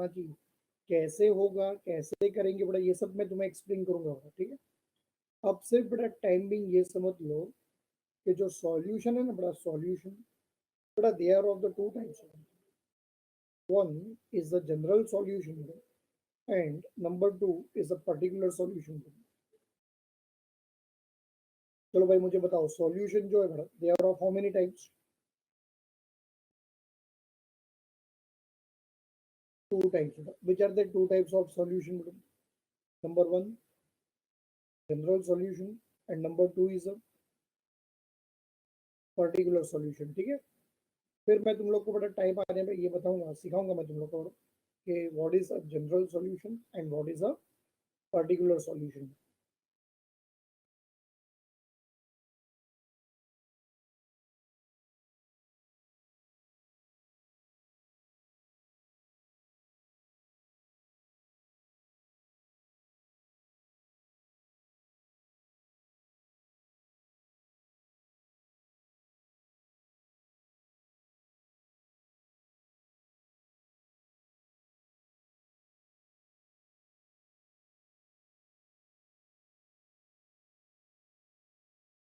चाहिए, कैसे होगा, कैसे करेंगे बड़ा, ये सब मैं तुम्हें एक्सप्लेन करूंगा, ठीक है। अब सिर्फ बड़ा टाइम बिंग ये समझ लो कि जो सॉल्यूशन है ना बड़ा, सॉल्यूशन बड़ा, they are of the two types. One is the general solution and number two is a particular solution. चलो भाई मुझे बताओ, सॉल्यूशन जो है बड़ा, they are of how many types? Two types. Which are the two types of solution? Number one general solution and number two is a particular solution, ठीक है। फिर मैं तुम लोग को बड़ा टाइप आने में ये बताऊंगा, सिखाऊंगा मैं तुम लोग को कि what is a general solution and what is a particular solution.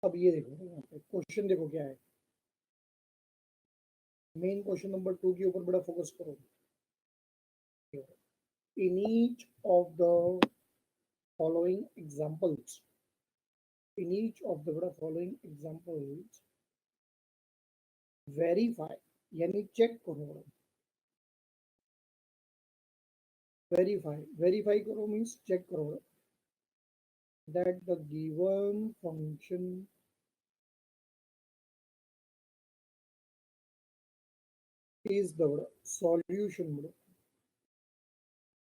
अब ये देखो यहाँ पे क्वेश्चन देखो क्या है। मेन क्वेश्चन नंबर टू के ऊपर बड़ा फोकस करो। In each of the following examples, in each of the following examples, verify यानी चेक करो, verify करो means चेक करो that the given function is the solution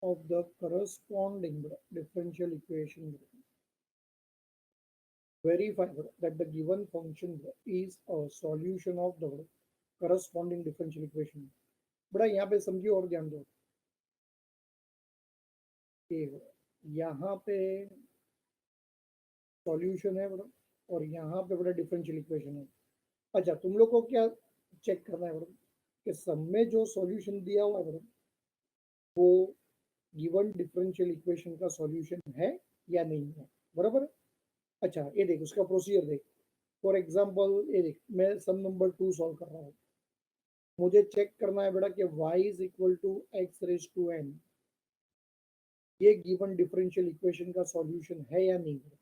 of the corresponding differential equation. Verify that the given function is a solution of the corresponding differential equation. बड़ा यहाँ पे समझिए और ध्यान दो कि यहाँ पे सॉल्यूशन है बड़ा, और यहाँ पे बड़ा डिफरेंशियल इक्वेशन है। अच्छा, तुम लोग को क्या चेक करना है बड़ा कि सब में जो सॉल्यूशन दिया हुआ है बड़ा, वो गिवन डिफरेंशियल इक्वेशन का सॉल्यूशन है या नहीं है, बराबर है। अच्छा ये देख, उसका प्रोसीजर देख। फॉर एग्जांपल ये देख, मैं सम नंबर टू सॉल्व कर रहा हूँ। मुझे चेक करना है बेटा कि y is equal to x raise to n ये गिवन डिफरेंशियल इक्वेशन का सॉल्यूशन है या नहीं है।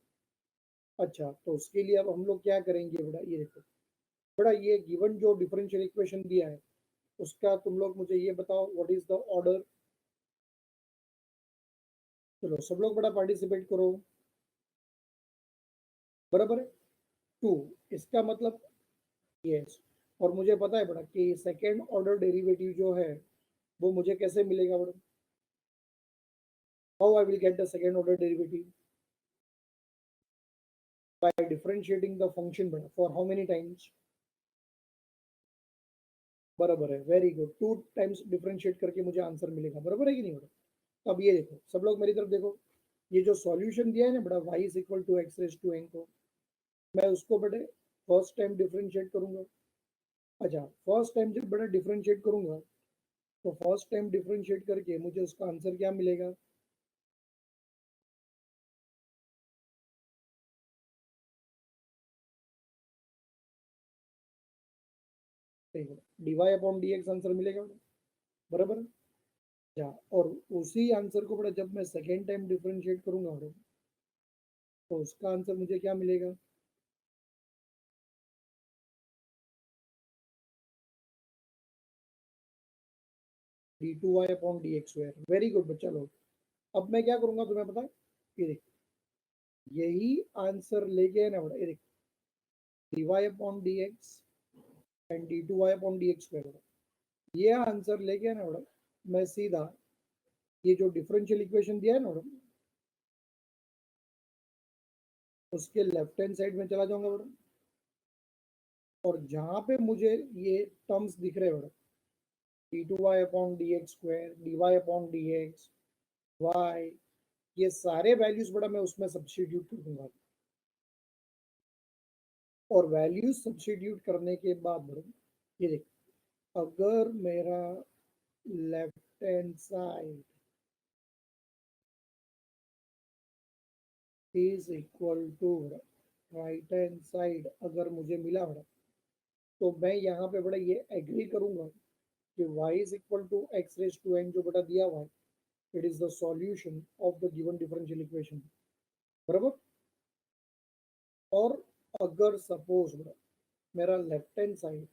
अच्छा, तो उसके लिए अब हम लोग क्या करेंगे बेटा, ये देखो बेटा, ये गिवन जो डिफरेंशियल इक्वेशन दिया है उसका तुम लोग मुझे ये बताओ व्हाट इज द ऑर्डर। चलो सब लोग बड़ा पार्टिसिपेट करो, बराबर है। टू, इसका मतलब यस। और मुझे पता है बड़ा कि सेकेंड ऑर्डर डेरिवेटिव जो है वो मुझे कैसे मिलेगा बड़ा, how I will get the second order derivative? By differentiating the function बड़ा फॉर हाउ मेनी टाइम्स? बराबर है, very good. Two times differentiate करके मुझे आंसर मिलेगा, बराबर है कि नहीं बड़ा। अब ये देखो सब लोग मेरी तरफ देखो, ये जो सॉल्यूशन दिया है ना बड़ा, y is equal to x raise to n को, मैं उसको बड़े फर्स्ट टाइम डिफरेंशिएट करूंगा। अच्छा, फर्स्ट टाइम जब बड़ा डिफरेंशिएट करूंगा तो फर्स्ट टाइम डिफरेंशिएट करके मुझे उसका आंसर क्या मिलेगा? D y upon d x answer मिलेगा, बराबर। अच्छा, और उसी आंसर को बड़ा जब मैं सेकेंड टाइम डिफरेंशिएट करूंगा बड़ा, तो उसका आंसर मुझे क्या मिलेगा? D two y upon d x square. Very good बच्चा लोग। अब मैं क्या करूंगा तुम्हें पता है, ये देख, यही आंसर लेके है ना बड़ा, ये देख, d y upon d x and d two y upon d x square, ये आंसर लेके है ना बड़ा, मैं सीधा ये जो डिफरेंशियल इक्वेशन दिया है ना बड़ा, उसके लेफ्ट हैंड साइड में चला जाऊंगा बड़ा, और जहां पे मुझे ये टर्म्स दिख रहे हैं बड़ा, d two y upon d x square, d y upon d x y, ये सारे वैल्यूज बड़ा मैं उसमें सब्स्टिट्यूट कर दूंगा। और वैल्यूज सब्स्टिट्यूट करने के बाद बड़ा, ये देख, अगर मेरा left hand side is equal to right hand side अगर मुझे मिला बड़ा, तो मैं यहाँ पे बड़ा ये एग्री करूंगा कि y is equal to x raise to n जो बड़ा दिया हुआ है, it is the solution of the given differential equation, बराबर। और अगर सपोज बड़ा मेरा left hand side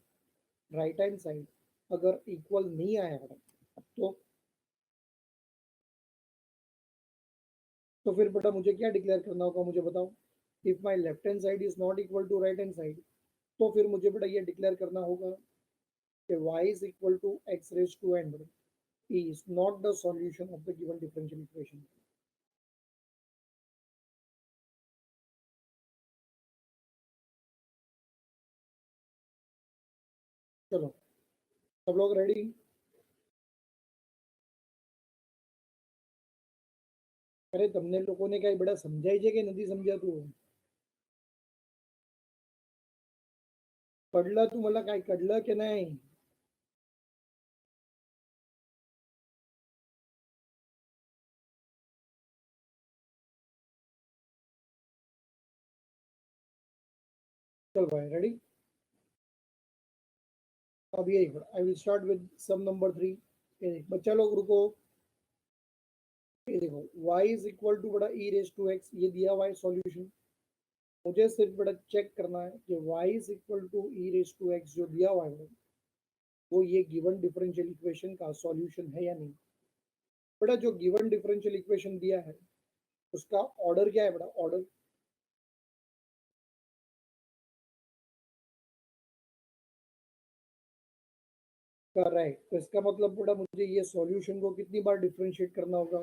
right hand side अगर इक्वल नहीं आया बड़ा, तो फिर बेटा मुझे क्या डिक्लेयर करना होगा, मुझे बताओ। If my left hand side is not equal to right hand side, तो फिर मुझे बेटा ये डिक्लेयर करना होगा कि y is equal to x raised to n is not the solution of the given differential equation. चलो सब लोग रेडी। अरे तुमने लोगों ने कहीं बड़ा समझाई जे कि नहीं समझा तू, कळलं तुम्हाला काय कळलं की नाही? चल भाई रेडी। अब यही I will start with some number 3। बच्चा लोग रुको। ये देखो y इज इक्वल टू बड़ा e रेज टू x, ये दिया हुआ है सॉल्यूशन। मुझे सिर्फ बड़ा चेक करना है कि y is equal to e raise to x जो दिया हुआ है वो ये गिवन डिफरेंशियल इक्वेशन का सॉल्यूशन है या नहीं। बड़ा जो गिवन डिफरेंशियल इक्वेशन दिया है उसका ऑर्डर क्या है बड़ा, ऑर्डर करेक्ट। तो इसका मतलब बड़ा मुझे ये सॉल्यूशन को कितनी बार डिफरेंशिएट करना होगा,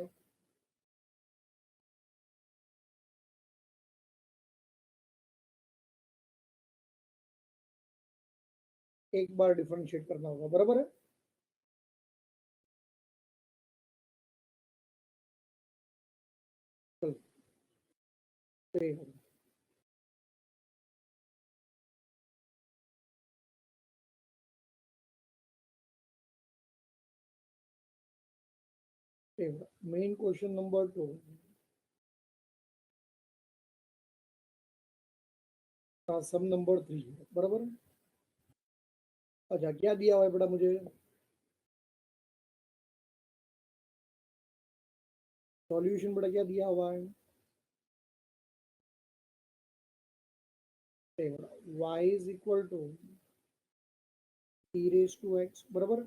एक बार डिफरेंशिएट करना होगा, बराबर है। चलो मेन क्वेश्चन नंबर 2 का सम नंबर 3 बराबर है। अच्छा क्या दिया हुआ है बड़ा मुझे, सॉल्यूशन बड़ा क्या दिया हुआ है, y is equal to e raise to x, बराबर।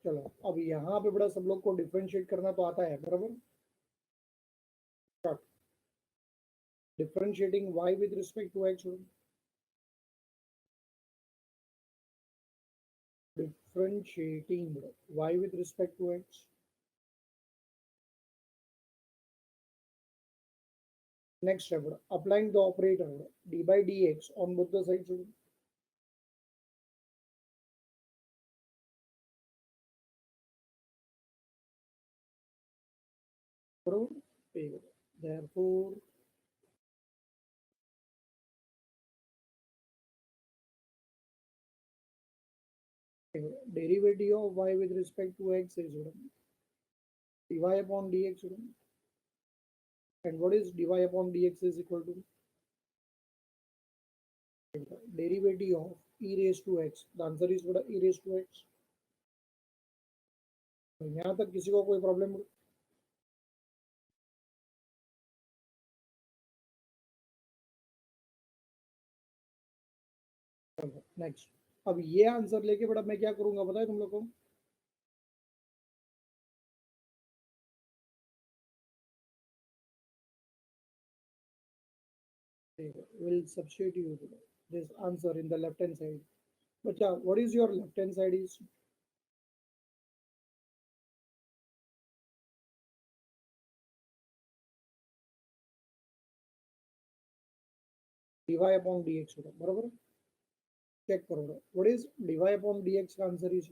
चलो अब यहाँ पे बड़ा सब लोग को डिफरेंशिएट करना तो आता है, बराबर। Differentiating y with respect to x, differentiating y with respect to x. Next step, applying the operator d by dx on both the sides. Therefore, derivative of y with respect to x is dy upon dx. And what is dy upon dx is equal to derivative of e raised to x. The answer is what, e raised to x. यहाँ तक किसी को कोई problem? Next, अब ये answer लेके बड़ा मैं क्या करूंगा बताए तुम लोग को, will substitute this answer in the left hand side. But yeah, what is your left hand side is dy upon dx होगा, बराबर। चेक करो what is dy upon dx का answer is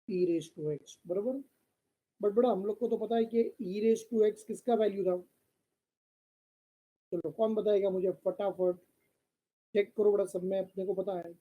e raise to x, बराबर। But बड़ा हम लोग को तो पता है कि e रेज टू x किसका वैल्यू था, चलो कौन बताएगा मुझे फटाफट। चेक करो बड़ा, सब में अपने को पता है।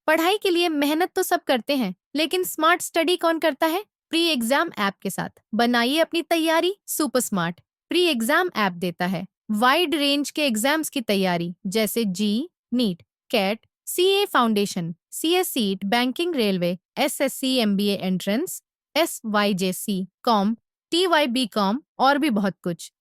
पढ़ाई के लिए मेहनत तो सब करते हैं, लेकिन स्मार्ट स्टडी कौन करता है? प्री एग्जाम ऐप के साथ बनाइए अपनी तैयारी super smart. Pre exam app देता है वाइड रेंज के एग्जाम्स की तैयारी, जैसे JEE, NEET, CAT, CA foundation, CS seat, banking, railway, SSC, MBA entrance, SYJC, com, TYB com और भी बहुत कुछ।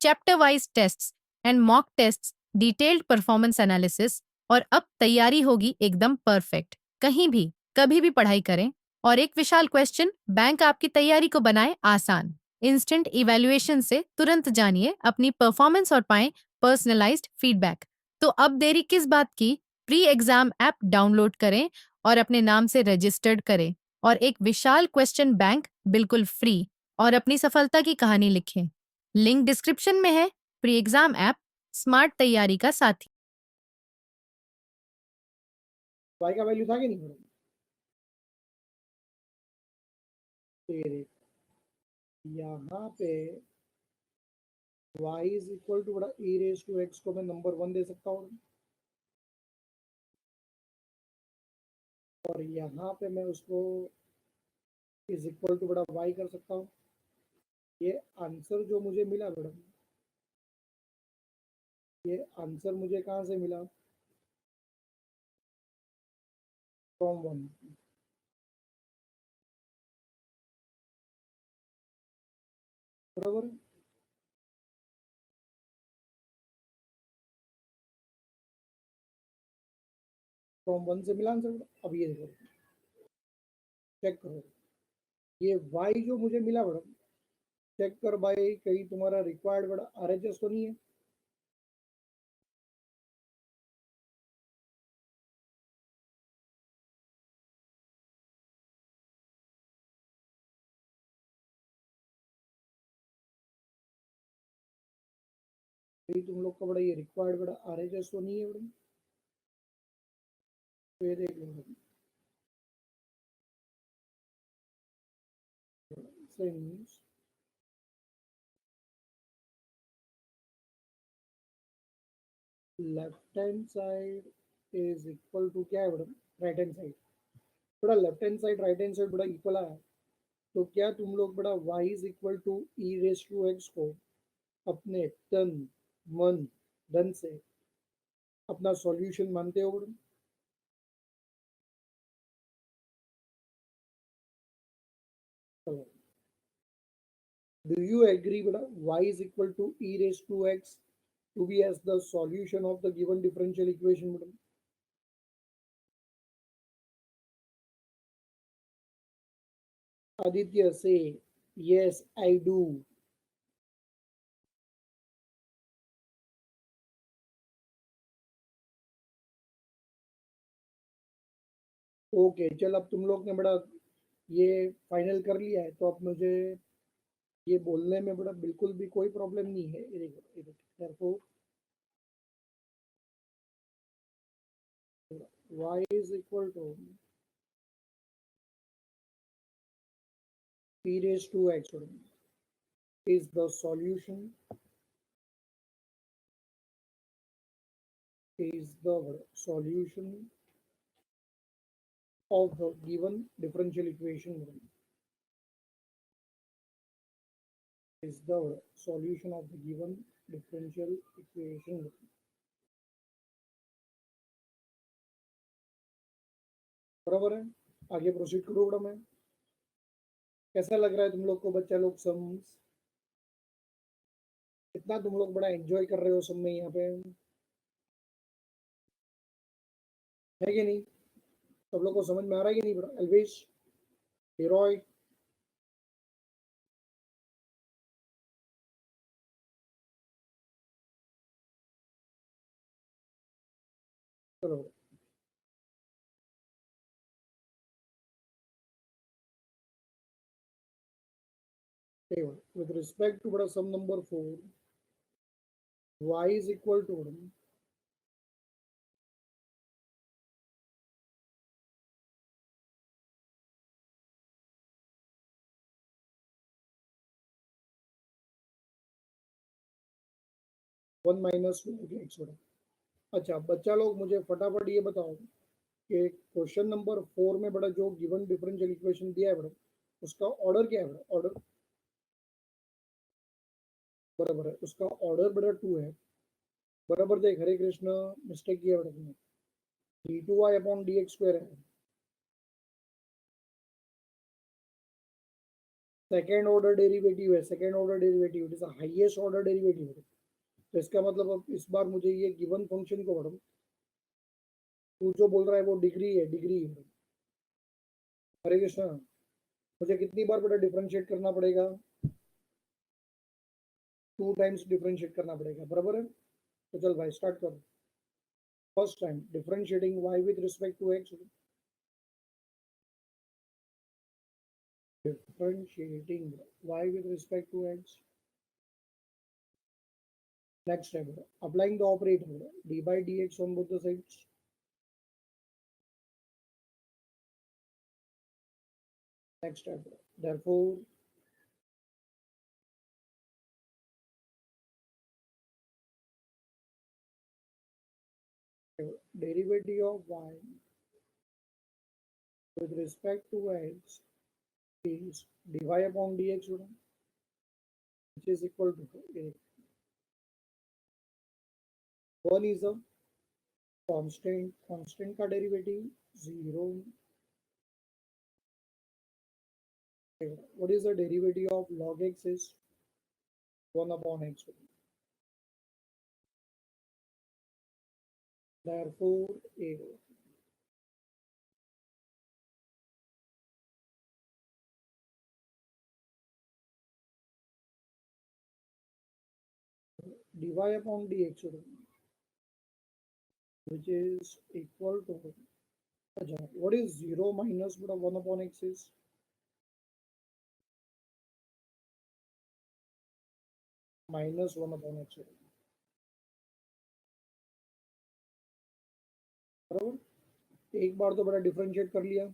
Chapter wise tests and mock tests, detailed performance analysis, और अब तैयारी होगी एकदम परफेक्ट। कहीं भी कभी भी पढ़ाई करें। और एक विशाल क्वेश्चन बैंक आपकी तैयारी को बनाए आसान। इंस्टेंट इवैल्यूएशन से तुरंत जानिए अपनी परफॉर्मेंस और पाएं पर्सनलाइज्ड फीडबैक। तो अब देरी किस बात की? प्री एग्जाम ऐप डाउनलोड करें और अपने नाम से रजिस्टर्ड करें और एक विशाल क्वेश्चन बैंक बिल्कुल फ्री और अपनी सफलता की कहानी लिखें। लिंक डिस्क्रिप्शन में है। प्री एग्जाम ऐप स्मार्ट तैयारी का साथी। वाई का वैल्यू था कि नहीं मैडम? फिर यहाँ पे y इज इक्वल टू बड़ा e रेज टू x को मैं नंबर 1 दे सकता हूँ, और यहाँ पे मैं उसको इज इक्वल टू बड़ा y कर सकता हूँ। ये आंसर जो मुझे मिला मैडम, ये आंसर मुझे कहाँ से मिला? फ्रॉम 1। बराबर। फ्रॉम 1 से मिला आंसर। अब ये देखो, चेक करो, ये y जो मुझे मिला मैडम, चेक कर भाई कहीं तुम्हारा रिक्वायर्ड बड़ा RHS तो नहीं है? कहीं तुम लोग का बड़ा ये रिक्वायर्ड बड़ा RHS तो नहीं है मैडम? तो ये देख लो मैडम, सही news. Left hand side is equal to क्या है मैडम? Right hand side. बड़ा left hand side right hand side बड़ा इक्वल है। तो क्या तुम लोग बड़ा y is equal to e raise to x को अपने तन मन धन से अपना सॉल्यूशन मानते हो मैडम? चलो, do you agree beta y is equal to e raised to x to be as the solution of the given differential equation madam? Aditya say yes I do. Okay चल, अब तुम लोग ने बड़ा ये फाइनल कर लिया है, तो अब मुझे ये बोलने में बड़ा बिल्कुल भी कोई प्रॉब्लम नहीं है। ये देखो, ये देखो, therefore y is equal to e raised to x is the solution, is the solution of the given differential equation, is the solution of the given differential equation। बराबर है। आगे प्रोसीड करो बड़ा मैं। कैसा लग रहा है तुम लोग को बच्चा लोग सम? कितना तुम लोग बड़ा एंजॉय कर रहे हो सब में यहाँ पे, है कि नहीं? सब लोग को समझ में आ रहा है कि नहीं बड़ा? अलवेश, हिरोय, चलो with respect to बड़ा सम number 4, y is equal to 1 minus x बेटा। अच्छा बच्चा लोग मुझे फटाफट ये बताओ कि क्वेश्चन नंबर 4 में बेटा जो गिवन डिफरेंशियल इक्वेशन दिया है बेटा उसका ऑर्डर क्या है बेटा? ऑर्डर बराबर है, उसका ऑर्डर बेटा 2 है। बराबर देख हरे कृष्ण, मिस्टेक किया बेटा तुमने। d2y अपॉन dx स्क्वायर है, सेकेंड ऑर्डर डेरिवेटिव है, second order derivative it is highest order derivative है। तो इसका मतलब अब इस बार मुझे ये गिवन फंक्शन को मैडम तू जो बोल रहा है वो डिग्री है, डिग्री है। हरे कृष्णा, मुझे कितनी बार बेटा डिफरेंशिएट करना पड़ेगा? 2 टाइम्स डिफरेंशिएट करना पड़ेगा, बराबर है। तो चल भाई स्टार्ट कर। First time differentiating y with respect to x, differentiating y with respect to x. Next step, applying the operator d by dx on both the sides. Next step, therefore derivative of y with respect to x is dy upon dx, which is equal to a. One is a constant, constant का derivative 0. What is the derivative of log x is 1 upon x. Therefore a dy upon dx, which is equal to, what is 0 minus 1 upon x is? Minus 1 upon x, बराबर। एक बार तो बड़ा differentiate कर लिया।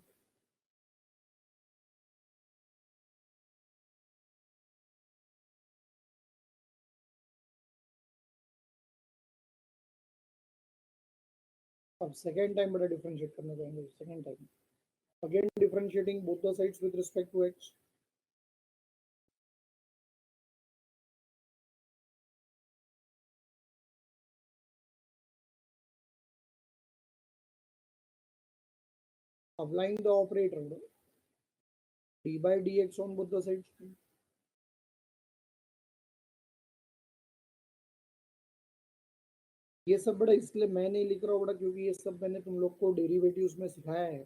अब second time बड़ा differentiate करने जाएंगे, second time again differentiating both the sides with respect to x। applying the operator d by dx on both the sides। ये सब बड़ा इसलिए मैं नहीं लिख रहा हूँ बड़ा क्योंकि ये सब मैंने तुम लोग को डेरिवेटिव्स में सिखाया है,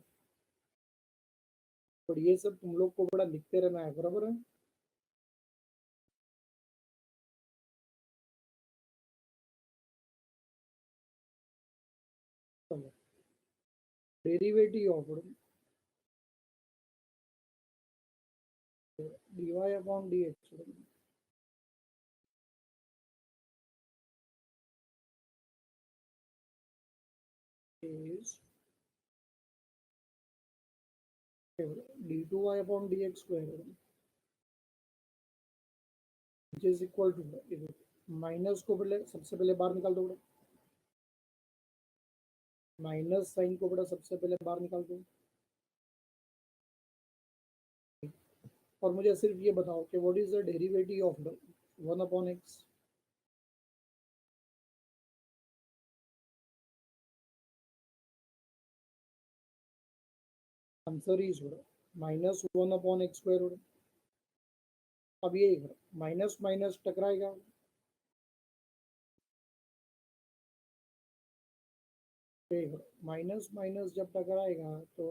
और ये सब तुम लोग को बड़ा लिखते रहना है, बराबर है। Derivative of dy upon dx is d2y upon dx square, which is equal to minus को पहले सबसे पहले बाहर निकाल दो, माइनस साइन को बड़ा सबसे पहले बाहर निकाल दो। और मुझे सिर्फ ये बताओ कि what is the derivative of 1 upon x. Answer is minus 1 upon x square. अब ये माइनस माइनस टकराएगा, माइनस माइनस जब टकराएगा तो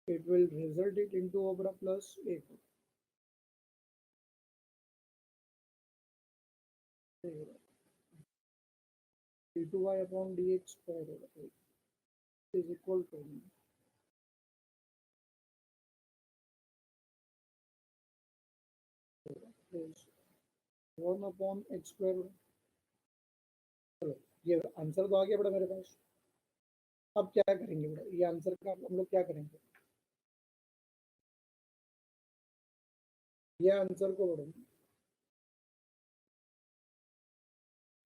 it will result it into over plus a d2y upon dx square is equal to is 1 upon x square। चलो ये answer तो आ गया बेटा मेरे पास। अब क्या करेंगे बेटा, ये आंसर का हम लोग क्या करेंगे, ये आंसर को बेटा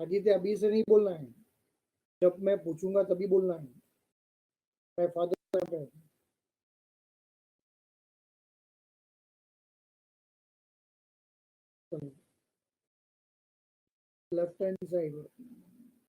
आदित्य अभी से नहीं बोलना है, जब मैं पूछूंगा तभी बोलना है। मैं फादर पे लेफ्ट हैंड साइड